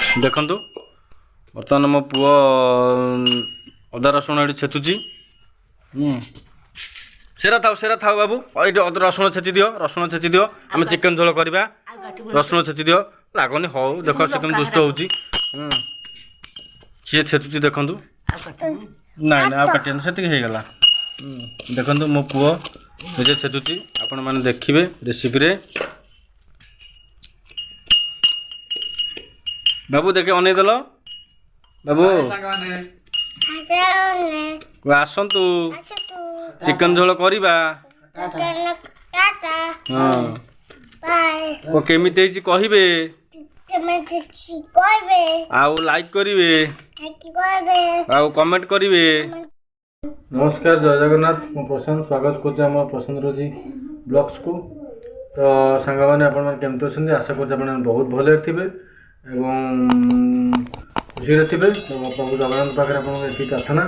देखु बर्तमान मो पुओ अदा रसुण ये छेचुची। सेरा थाऊ बाबू ये रसुण छेची दियो, रसुण छेची दियो। आम चिकेन झोल करवा, रसुण छेची दियो। लागनी हौ देख से कम दुष्ट होची। सी छेचुची देखु ना ना काटिया से गला। देखु मो पुओ निजे छेचुची, आपण मैंने देखिए रेसिपी रे। बाबू देखे अनै देल बाबू आसतु चिकन झोल करवा। हाँ केमिति कहबे, आउ लाइक करिवे, आउ कमेंट करिवे। नमस्कार, जय जगन्नाथ। मो प्रशांत स्वागत करछे हम प्रशांत रोजी ब्लॉग्स को। तो सांग मैंने आपण केमती अच्छे, आशा कर बहुत भले थे एवं खुशी थे। तो प्रभु जगन्नाथ पाखे आपकी प्रार्थना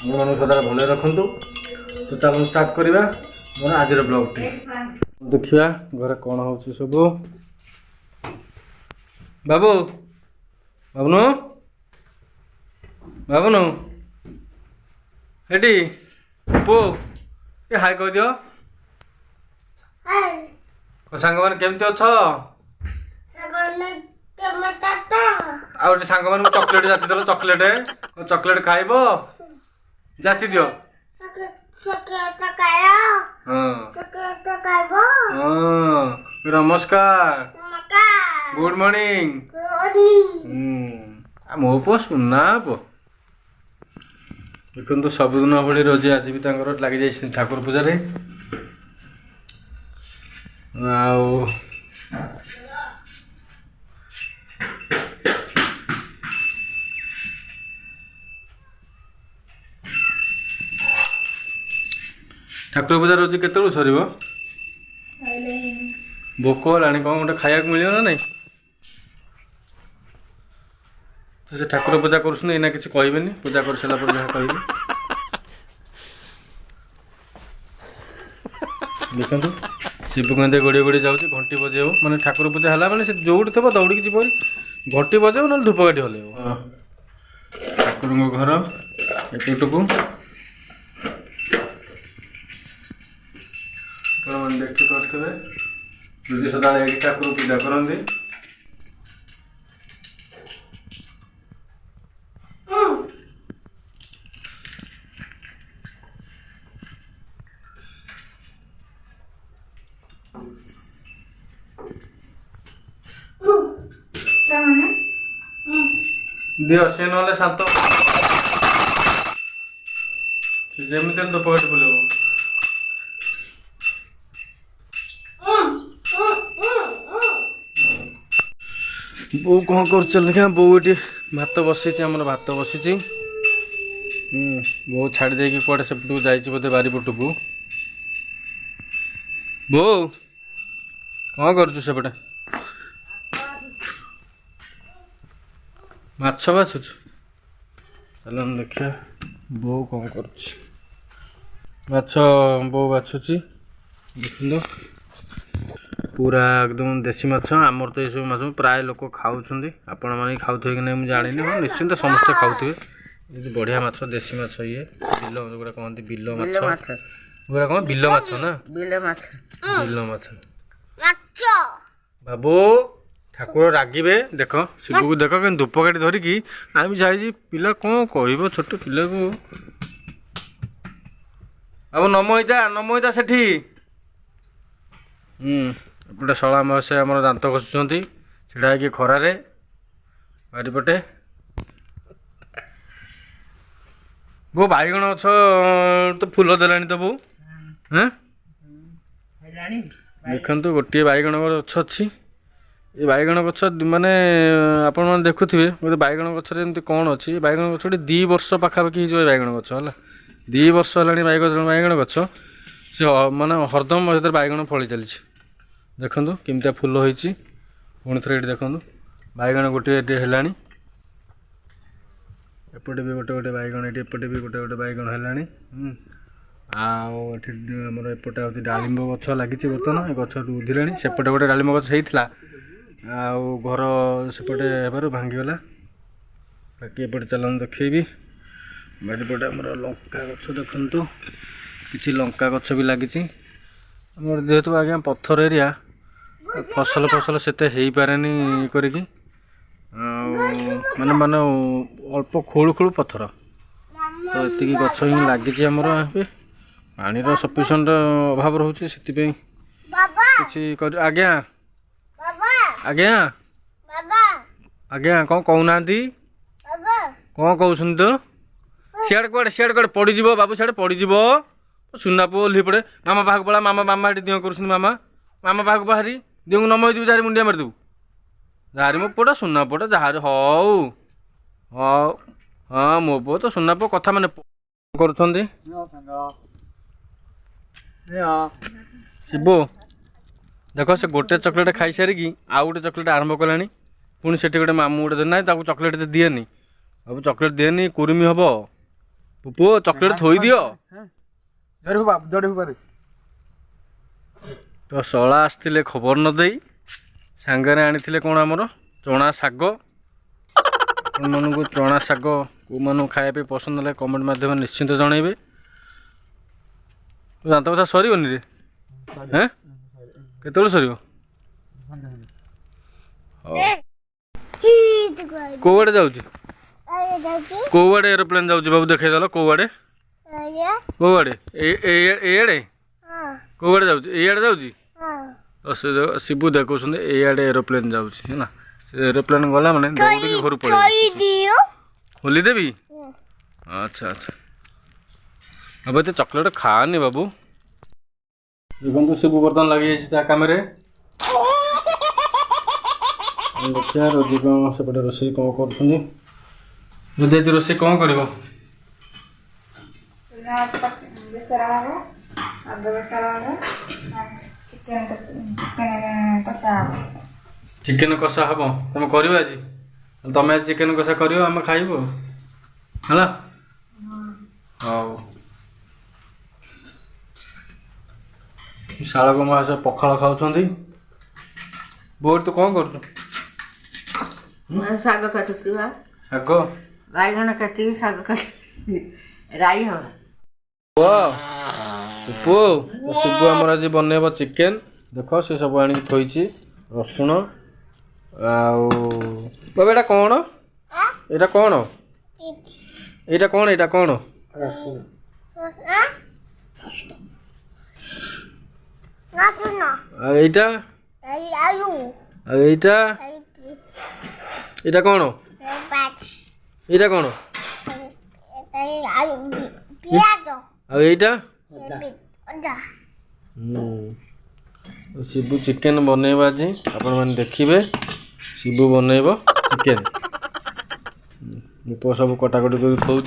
हम सदा भले रखु। तो चलो स्टार्ट करवा मोर आज ब्लॉग टी। देखिया घर कौन हो सब। बाबू बाबुनु बाबुनु हेटी पो ये हाय कह दियो। सांग मैंने केमती अच्छ? आउ सांग मान चॉकलेट जाति दल, चॉकलेट खाइब जाति दियो। नमस्कार, गुड मॉर्निंग। मो पो सुना पो देखो सबुदिन भाई रोजी आज भी लगी जाए ठाकुर पूजा रे। आउ ठाकुर पूजा रोज केत सर भोक है कौन गोटे खाया मिल ना नहीं। तो से ठाकुर पूजा करूँ किसी कहबेनि, पूजा कर सारा पर जहाँ कह देखो शिव केंद्र गोड़े गोड़े जाऊँगी घंटी बजेब माने ठाकुर पूजा है मैंने से जो थे दौड़ की जीव घंटी बजेब ना धूपकाठी हल्ब। ठाकुर घर एपटू मैंने देखी पारे रोजी सदा ठाकुर पूजा करती। दियो सी ना शांत जमी धूपकाठी बुलेब। बो कौन कर बो ये भात बसी आम भात बसी। बो छाड़ी दे कड़े सेपटू जाते बारीपट को। बो कौन कर सेपटे माछ बाछुच? चल देखिए बो कौन कर माछ। बो बाछुची देखो पूरा एकदम देसी माछ। आमर तो ये माछ प्राय लोक खाऊँ, आपण मैंने खाऊ कि नहीं मुझे जानी। हाँ निश्चिंत समस्ते खाऊे बढ़िया माछ, देसी माछ। ये बिल गुड़ा कहते बिल माछ, गुड़ा कौन बिल माछ ना बिल माछ। बाबू ठाकुर रागिबे देख शिव को देख कि धूपकाठी धरिकी आम जाइए पिला कौन कह छोट पिला को। अब नमईजा सेठी एपटे शला मसे आम दात घषुंट ढड़ा कि खरारे बारीपटे। बो बैगण गछ तो फूल देलानी तो बो। हाँ देखु गोटे बैगण गछ अच्छी। ये बैगण गछ माने आपण मैंने देखुवे गोटे बैगण गचर कौन अच्छी। बैगण गछ 2 वर्ष पाखापाखि हो बैगण गछ है 2 वर्ष है बैगण गछ से माने हरदम भर बैगण फली चली। देखो केमती फूल होती पुणी थे ये देखो बैगण गोटे है। एपटे भी गोटे गोटे बैगण ये एपटे भी गोटे गोटे बैगण है। आमर एपटे हूँ डालिंब गछ लगी बर्तमान गछ उधिले सेपटे गोटे डालिंब गछ होता आउ घर सेपटे हेबार भांगीगला बाकी एपटे चलन देखी बारीपटे आम लंका गछ देखु किसी लंका गछ भी लगी जेहेतु आज्ञा पत्थर एरिया फसल फसल से हो पारे करी माने माने अल्प खोलु खोलु पत्थर तो ये गछ ही लगी आमर पानी सफिसीयंट अभाव रोचे से आज्ञा आज्ञा आज्ञा कौन कहना कौन कहते तो सियाड़े कड़े पड़ज बाबू सियाड़े पड़ज सुना पुओ ओह्ली पड़े मामा बाहर पड़ा मामा मामा ये दिह कर मामा मामा बाहर बाहरी दिह को नमई देव जहाँ मुंडिया मारिदेबू जहाँ मो पुआ सुना पुआ जहाँ हौ हौ हाँ मो पु तो सुना पुओ कथा माने कर शिबू देख से गोटे चॉकलेट खाई सारिकी आउ गोटे चॉकलेट आरंभ कला पुणी से गोटे मामू गोटे ना चॉकलेट दिएनी अब चॉकलेट दिएनी कुर्मी हम पुओ चॉकलेट थोई दियो तो शला आसते खबर न दे सांगरे आनी कौन आमर चना शाग मन को चना शाग को मन खाया पसंद है कमेंट मध्यम निश्चिंत जनइबे दांत बसा सरनी रे हैं केत सर कौड़े जाऊँ कौड़े एरोप्लेन जाऊँ बाबू देखल कौड़े कौड़े एड़े कौड़े जाऊँ एड़े जाऊँ शिबू देखुं एआड़े एरोप्लेन जाऊँ है से एरोप्लेन गला मैंने दौड़ घर पड़े खोलीदेवी अच्छा अच्छा अब ये चॉकलेट खानी बाबू देखो शिबू बर्तमान लगी कम देखिए रोजी कौन सेपटे रोषे कौन कर रोषे कौन कर चिकेन कषा हम तुम कर आज तुम आज चिकेन कषा कर खाइब है हाँ शालक मास पखाड़ खाऊँ बोर तू कौन कर शाग काटुची शाग बैगन काटी शाग काटी राई हो शिबू शिबू आमर आज बनइब चिकेन देख से सब आनी थोई रसुण बाबा एटा कौन एटा कौन एटा कौन एटा कौन এইটা এইটা এটা কোন এটা কোন পিয়াজ আর এইটা शिबू चिकेन बनइब आज आपण मैंने देखिए शिबू बनइब चिकेन मुझ सब कटाकटी कर खाऊँ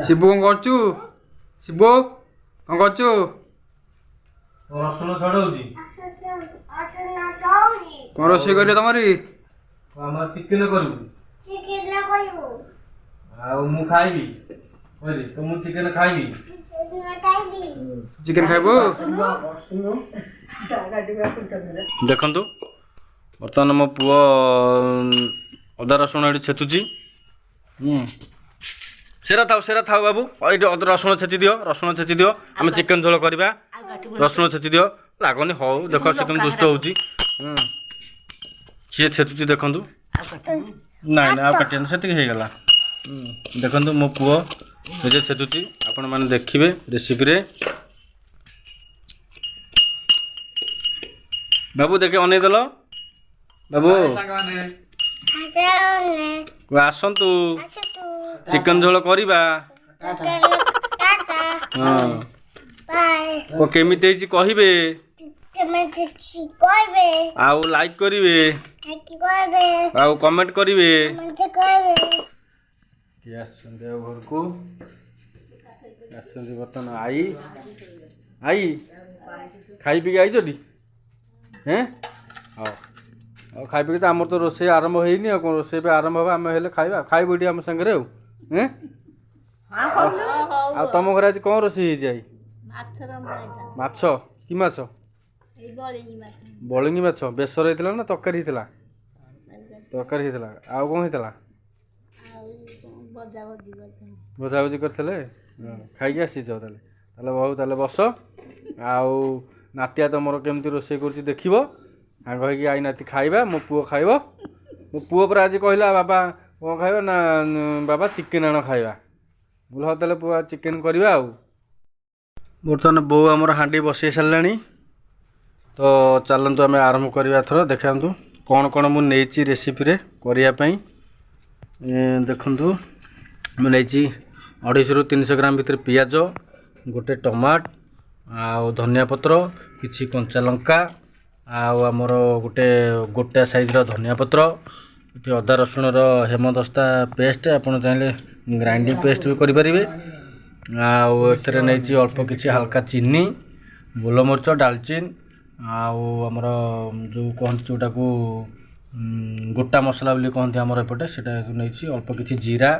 शिबू कौन कर शिबू कौन कर रसुण छड़ाऊँ कौन रोषे कर तुमरी चिकेन कर खाइबी तो मु चिकेन खाइबी चिकेन खाइब देखु बर्तमान मो पुओ अदा रसुण ये छेचुची सेरा थाऊ बाबू ये रसुण छेची दियो आम चिकेन झोल करवा रसुण छेची दियो लगनी हौ देख से कम दुष्ट हो सी छेचुची देखु ना ना काटिया से गला देखु मो पुओ निजे छेचुची आपण मैंने देखिए रेसिपी रे बाबू देखे अनेदेल बाबू आसतु चिकेन झोल करवा हाँ केमिति कहे आउ लाइक करिवे आउ कमेंट करिवे किए घर को बर्तमान आई आई खाई पी आई हैं हाँ और खाई पी आमर तो रोषे आरंभ होनी कौन रोषे आरंभ हम आम हेल्ले खाइबा खाइब ये आम सागर तुम घर आज कौन रोषे माछ कि माछ ବଳିଙ୍ଗି ମାଛ ବେସର ହେଇଥିଲା ନା ତରକାରୀ ହେଇଥିଲା? ତରକାରୀ ହେଇଥିଲା। ଆଉ କ'ଣ ହେଇଥିଲା? ଭଜାଭଜି କରିଥିଲେ। ଖାଇକି ଆସିଛ ତାହେଲେ। ତାହେଲେ ହଉ ତାହେଲେ ବସ। ଆଉ ନାତିଆ ତମର କେମିତି ରୋଷେଇ କରୁଛି ଦେଖିବ। ସାଙ୍ଗ ହେଇକି ଆଇ ନାତି ଖାଇବା। ମୋ ପୁଅ ଖାଇବ। ମୋ ପୁଅ ପରା ଆଜି କହିଲା ବାବା କ'ଣ ଖାଇବା ନା ବାବା ଚିକେନ୍ ଆଣ ଖାଇବା। ଭଲ ତାହେଲେ ପୁଅ ଚିକେନ୍ କରିବା ଆଉ। ବର୍ତ୍ତମାନ ବୋଉ ଆମର ହାଣ୍ଡି ବସେଇ ସାରିଲାଣି। ତ ଚାଲନ୍ତୁ ଆମେ ଆରମ୍ଭ କରିବା ଏଥର। ଦେଖାନ୍ତୁ କ'ଣ କ'ଣ ମୁଁ ନେଇଛି ରେସିପିରେ କରିବା ପାଇଁ। ଦେଖନ୍ତୁ ମୁଁ ନେଇଛି 250ରୁ 300 ଗ୍ରାମ ଭିତରେ ପିଆଜ, ଗୋଟେ ଟମାଟ, ଆଉ ଧନିଆ ପତ୍ର, କିଛି କଞ୍ଚା ଲଙ୍କା, ଆଉ ଆମର ଗୋଟେ ଗୋଟା ସାଇଜ୍ର ଧନିଆ ପତ୍ର, ଏଠି ଅଦା ରସୁଣର ହେମଦସ୍ତା ପେଷ୍ଟ, ଆପଣ ଚାହିଁଲେ ଗ୍ରାଇଣ୍ଡିଙ୍ଗ ପେଷ୍ଟ ବି କରିପାରିବେ। ଆଉ ଏଥିରେ ନେଇଛି ଅଳ୍ପ କିଛି ହାଲକା ଚିନି, ଗୋଲମରିଚ, ଡାଲଚିନି, ଆଉ ଆମର ଯେଉଁ କହନ୍ତି ଯେଉଁଟାକୁ ଗୋଟା ମସଲା ବୋଲି କହନ୍ତି ଆମର ଏପଟେ, ସେଇଟା ନେଇଛି। ଅଳ୍ପ କିଛି ଜିରା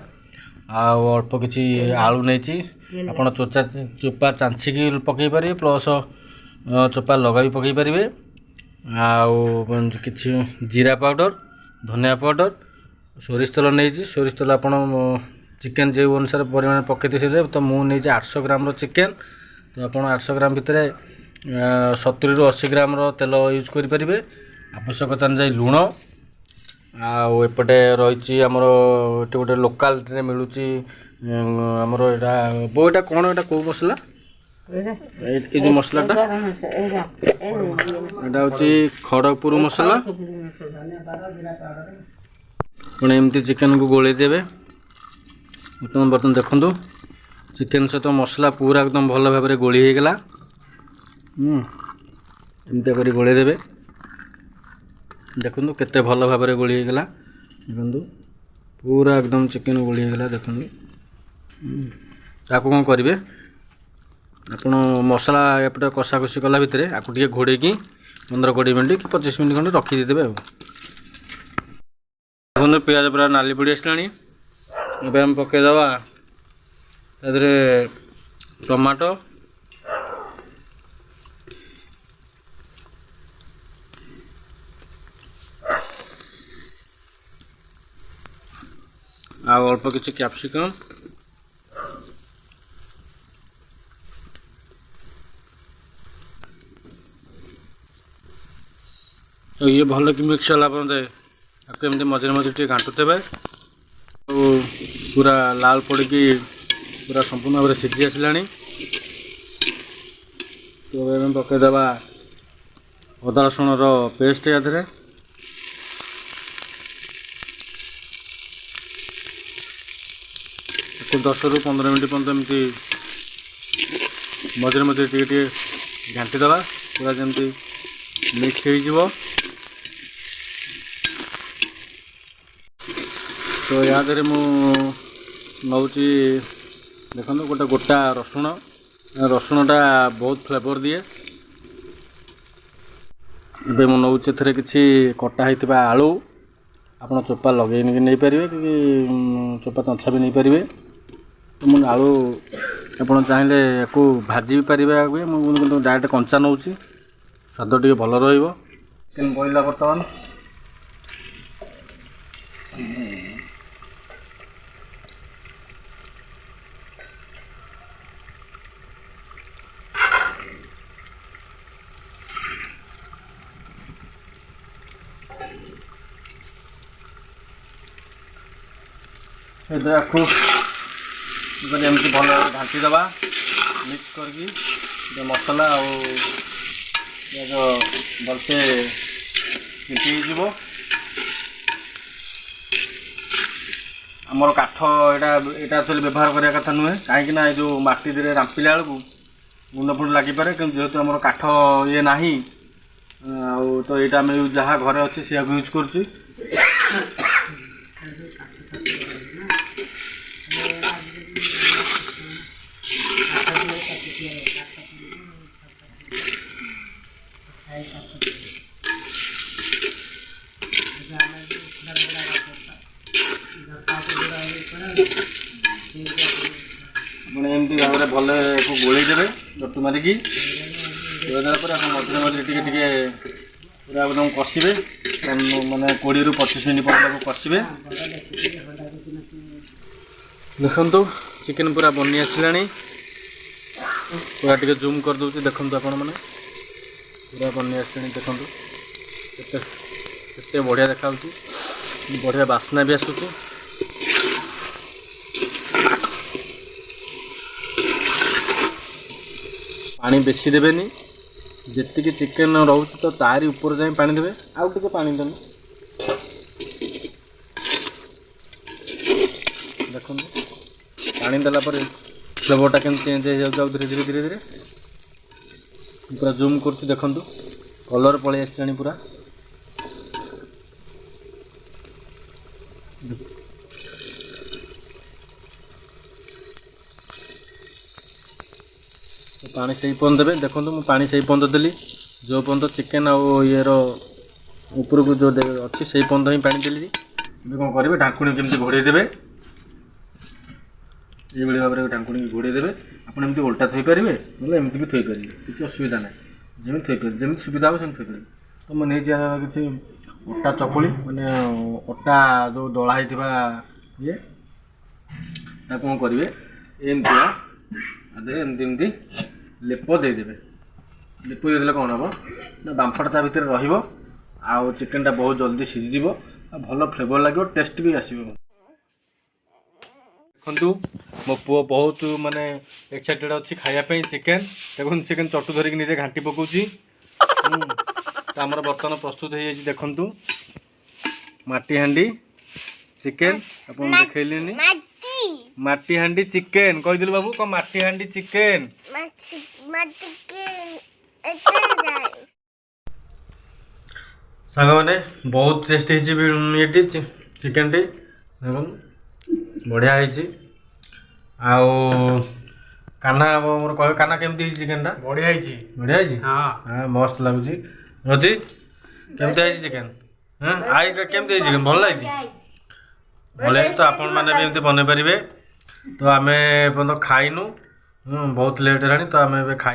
ଆଉ ଅଳ୍ପ କିଛି ଆଳୁ ନେଇଛି। ଆପଣ ଚୋପା ଚାଞ୍ଚିକି ପକାଇ ପାରିବେ, ପ୍ଲସ୍ ଚୋପା ଲଗାଇ ପକାଇ ପାରିବେ। ଆଉ କିଛି ଜିରା ପାଉଡ଼ର, ଧନିଆ ପାଉଡ଼ର, ସୋରିଷ ତେଲ ନେଇଛି। ସୋରିଷ ତେଲ ଆପଣ ଚିକେନ୍ ଯେଉଁ ଅନୁସାରେ ପରିମାଣ ପକାଇଥିବେ ସେଇଟା। ତ ମୁଁ ନେଇଛି 800 ଗ୍ରାମର ଚିକେନ୍। ତ ଆପଣ 800 ଗ୍ରାମ ଭିତରେ 70ରୁ 80 ଗ୍ରାମର ତେଲ ୟୁଜ୍ କରିପାରିବେ। ଆବଶ୍ୟକତା ଅନୁଯାୟୀ ଲୁଣ। ଆଉ ଏପଟେ ରହିଛି ଆମର ଏଠି ଗୋଟେ ଲୋକାଲରେ ମିଳୁଛି ଆମର ଏଇଟା ବୋଉ ଏଇଟା କ'ଣ ଏଇଟା କେଉଁ ମସଲା? ଏଇ ଯେଉଁ ମସଲାଟା ଏଇଟା ହେଉଛି ଖଡ଼ଗପୁର ମସଲା। ଆପଣ ଏମିତି ଚିକେନ୍କୁ ଗୋଳେଇ ଦେବେ। ବର୍ତ୍ତମାନ ଦେଖନ୍ତୁ ଚିକେନ୍ ସହିତ ମସଲା ପୁରା ଏକଦମ ଭଲ ଭାବରେ ଗୋଳି ହେଇଗଲା। ଏମିତି କରି ଗୋଳେଇ ଦେବେ। ଦେଖନ୍ତୁ କେତେ ଭଲ ଭାବରେ ଗୋଳି ହେଇଗଲା। ଦେଖନ୍ତୁ ପୁରା ଏକଦମ ଚିକେନ୍ ଗୋଳି ହେଇଗଲା। ଦେଖନ୍ତୁ ତାକୁ କ'ଣ କରିବେ, ଆପଣ ମସଲା ଏପଟେ କଷାକଷି କଲା ଭିତରେ ଆକୁ ଟିକେ ଘୋଡ଼େଇକି 15-20 ମିନିଟ୍ କି 25 ମିନିଟ୍ ଖଣ୍ଡେ ରଖିଦେଇଦେବେ ଆଉ। ଦେଖନ୍ତୁ ପିଆଜ ପୁରା ନାଲି ପଡ଼ି ଆସିଲାଣି। ଏବେ ଆମେ ପକାଇଦେବା ତା ଦେହରେ ଟମାଟୋ, ଆଉ ଅଳ୍ପ କିଛି କ୍ୟାପ୍ସିକମ୍, ତ ଇଏ ଭଲ କି ମିକ୍ସ ହେଲା ପର୍ଯ୍ୟନ୍ତ ତାକୁ ଏମିତି ମଝିରେ ମଝିରେ ଟିକେ ଘାଣ୍ଟୁଥିବେ। ଆଉ ପୁରା ଲାଲ ପଡ଼ିକି ପୁରା ସମ୍ପୂର୍ଣ୍ଣ ଭାବରେ ସିଝି ଆସିଲାଣି। ତ ଏବେ ଆମେ ପକାଇଦେବା ଅଦା ରସୁଣର ପେଷ୍ଟ ୟା ଦେହରେ। ତାକୁ 10ରୁ 15 ମିନିଟ୍ ପର୍ଯ୍ୟନ୍ତ ଏମିତି ମଝିରେ ମଝିରେ ଟିକେ ଟିକେ ଘାଣ୍ଟିଦେବା, ପୁରା ଯେମିତି ମିକ୍ସ ହେଇଯିବ। ତ ୟା ଦେହରେ ମୁଁ ନେଉଛି, ଦେଖନ୍ତୁ ଗୋଟେ ଗୋଟା ରସୁଣ। ରସୁଣଟା ବହୁତ ଫ୍ଲେଭର ଦିଏ। ଏବେ ମୁଁ ନେଉଛି ଏଥିରେ କିଛି କଟା ହେଇଥିବା ଆଳୁ। ଆପଣ ଚୋପା ଲଗେଇକି ନେଇପାରିବେ କି ଚୋପା ତଞ୍ଚା ବି ନେଇପାରିବେ। ମୁଁ ଆଳୁ ଆପଣ ଚାହିଁଲେ ୟାକୁ ଭାଜି ବି ପାରିବେ ଆଗେ। ମୁଁ କିନ୍ତୁ ଡାଇରେକ୍ଟ କଞ୍ଚା ନେଉଛି, ସ୍ୱାଦ ଟିକେ ଭଲ ରହିବ। ଚିକେନ୍ ବଇଲା ବର୍ତ୍ତମାନ। ଏହାକୁ ଏମିତି ଭଲ ଘାଣ୍ଟି ଦେବା, ମିକ୍ସ କରିକି ମସଲା ଆଉ ପିଆଜ ଭଲସେ ଫିଟି ହେଇଯିବ। ଆମର କାଠ ଏଇଟା ଆକ୍ଚୁଆଲି ବ୍ୟବହାର କରିବା କଥା ନୁହେଁ, କାହିଁକିନା ଏଇ ଯେଉଁ ମାଟି ଦେହରେ ରାମ୍ପିଲା ବେଳକୁ ଗୁଣ୍ଡ ଫୁଣ୍ଡ ଲାଗିପାରେ। କିନ୍ତୁ ଯେହେତୁ ଆମର କାଠ ଇଏ ନାହିଁ, ଆଉ ତ ଏଇଟା ଆମେ ଯାହା ଘରେ ଅଛି ସେଇଆକୁ ୟୁଜ୍ କରୁଛି। ଆପଣ ଏମିତି ଭାବରେ ଭଲ ଗୋଳେଇ ଦେବେ ଚଟୁ ମାରିକି। ଦେଇଦେଲା ପରେ ଆପଣ ମଝିରେ ମଝିରେ ଟିକେ ଟିକେ ପୁରା एकदम କଷିବେ ମାନେ 20 ରୁ 25 ମିନିଟ୍ ପର୍ଯ୍ୟନ୍ତ କଷିବେ। ଦେଖନ୍ତୁ ଚିକେନ୍ ପୁରା ବନି ଆସିଲାଣି। पूरा टिके जूम कर दूँ देखो आपण मैंने पूरा बनी आसानी देखो केते बढ़िया देखा बढ़िया बास्ना भी आसूँ। पानी बेसी देवेनी जी चिकेन रोचे तो तारी ऊपर जाए पानी देवे आउ टे पानी देवे देखो पानी देला फ्लेवरटा के चेंज हो जाऊ धीरे धीरे धीरे धीरे पूरा जूम कर देखु कलर पलि आसानी पूरा पानी से पर्यंत देवे देखो मुझे पानी से पर्यंत देली जो पर्यंत चिकेन आईर ऊपर को जो अच्छी से पर्यंत ही पानी देली कौन करेंगे ढाकुणी केमती घोड़े देवे ये भाव में ढाकुणी घोड़े देवे आपड़ एमती उल्टा थोपारे ना एमती भी थोपारे किसी असुविधा ना जमी थोपारे जमी सुविधा हो सेमती थोपारे। तो मुझे नहीं किसी अटा चकुली माने अटा जो दला ये कौन करेंगे एमतिया एमती एमती लेप देदेवे लेप देदेले कौन हम ना बांफटा भितर रहिबो आउ चिकेनटा बहुत जल्दी सीझीज भल फ्लेवर लगे टेस्ट भी आसो। देखु मो पुओ बहुत माने एक्साइटेड अच्छी खायापी चिकेन देखो चिकेन चटू धरिक निजे घाटी पकाउची आमर बर्तमान प्रस्तुत हो देखु माटी हांडी चिकेन आपन देखैलिनी माटी हांडी चिकेन कहिदिलु बाबू को माटी हांडी चिकेन सांग मैंने बहुत टेस्टी ये चिकेन टी देखो बढ़िया है काना मोर कह काना केमती चिकेन टा बढ़िया है बढ़िया है हाँ मस्त लगुच रजी केमती है चिकेन हाँ आई केमती चिकेन भल लगी भल तो आपण मैंने भी एमती बन पारे तो आम खाइनु बहुत लेट है तो आम खाई